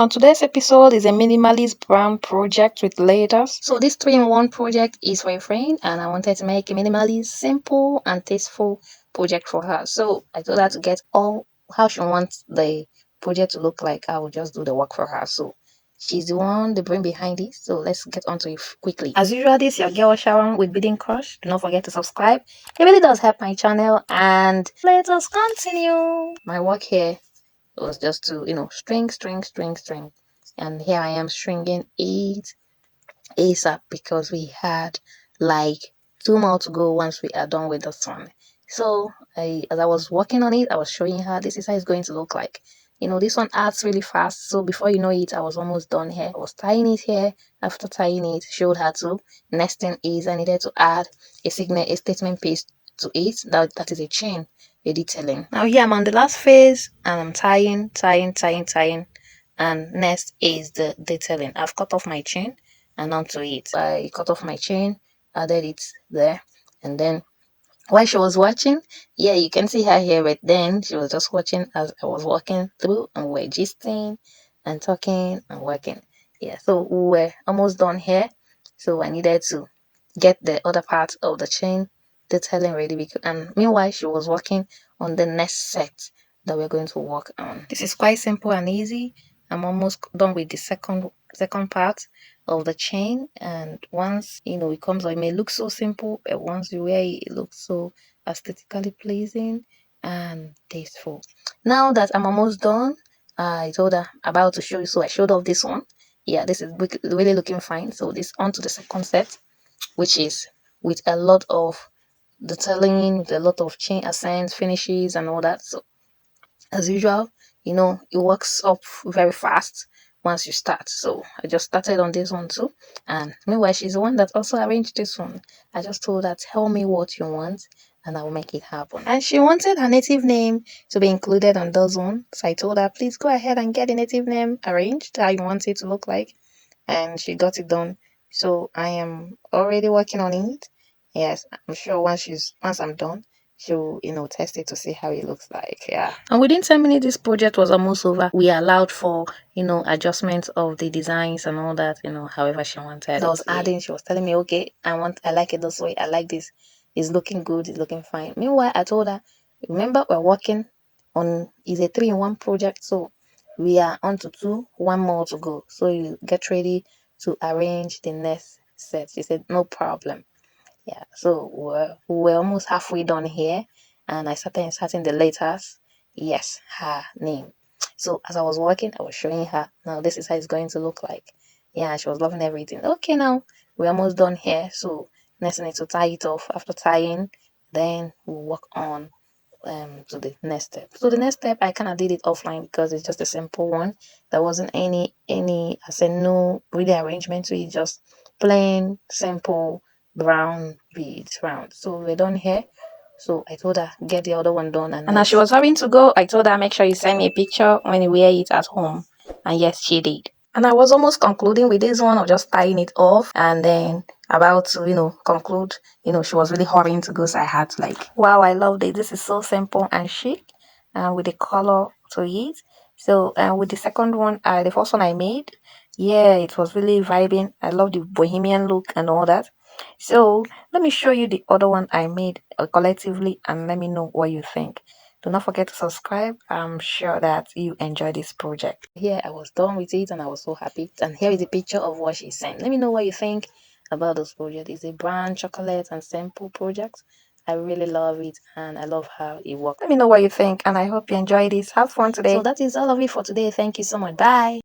On today's episode is a minimalist brand project with letters. So this 3-in-1 project is for a friend and I wanted to make a minimalist, simple and tasteful project for her. So I told her to get all how she wants the project to look like. I will just do the work for her. So she's the brain behind it. So let's get on to it quickly. As usual, this is your girl Sharon with Beading Crush. Do not forget to subscribe. It really does help my channel, and let us continue. My work here was just to string. And here I am stringing 8 ASAP because we had like 2 more to go once we are done with this one. So as I was working on it, I was showing her this is how it's going to look like. This one adds really fast, so before you know it, I was almost done here. I was tying it here. After tying it, showed her to. Next thing is I needed to add a statement piece to it. That is a chain, a detailing. Now here I'm on the last phase and I'm tying, and next is the detailing. I've cut off my chain and onto it. I cut off my chain, added it there, and then while she was watching, yeah, you can see her here, but then she was just watching as I was walking through, and we're gisting and talking and working. Yeah, so we were almost done here, so I needed to get the other part of the chain detailing ready, because, and meanwhile she was working on the next set that we're going to work on. This is quite simple and easy. I'm almost done with the second part of the chain, and once it comes out, it may look so simple, but once you wear it, it looks so aesthetically pleasing and tasteful. Now that I'm almost done, I told her about to show you, so I showed off this one. Yeah, this is really looking fine. So this on to the second set, which is with a lot of detailing, with a lot of chain accents, finishes and all that. So as usual, it works up very fast once you start. So I just started on this one too, and meanwhile she's the one that also arranged this one. I just told her, tell me what you want and I will make it happen. And she wanted her native name to be included on those one, so I told her, please go ahead and get the native name arranged how you want it to look like, and she got it done. So I am already working on it. Yes, I'm sure once I'm done, she'll test it to see how it looks like. Yeah, and within 10 minutes this project was almost over. We allowed for adjustments of the designs and all that, however she wanted. I was adding, she was telling me, okay, I like it this way, I like this, it's looking good, it's looking fine. Meanwhile I told her, remember, we're working on is a 3-in-1 project, so we are on to 2, 1 more to go, so you get ready to arrange the next set. She said no problem. Yeah, so we're almost halfway done here, and I started inserting the letters. Yes, her name. So as I was working, I was showing her, now this is how it's going to look like. Yeah, she was loving everything. Okay, now we're almost done here, so next I need to tie it off. After tying, then we'll work on to the next step. So the next step, I kind of did it offline because it's just a simple one. There wasn't any I said no really arrangement to it, just plain simple brown beads round. So we're done here. So I told her get the other one done, and as she was having to go, I told her make sure you send me a picture when you wear it at home. And yes, she did. And I was almost concluding with this one, or just tying it off, and then about to conclude. She was really hurrying to go, so I had to wow, I loved it. This is so simple and chic, and with the color to it. So with the second one, the first one I made, yeah, it was really vibing. I love the bohemian look and all that. So let me show you the other one I made collectively, and let me know what you think. Do not forget to subscribe. I'm sure that you enjoy this project. Here I was done with it and I was so happy. And here is a picture of what she sent. Let me know what you think about this project. It's a brown chocolate and simple project. I really love it and I love how it works. Let me know what you think, and I hope you enjoy this. Have fun today. So that is all of it for today. Thank you so much. Bye.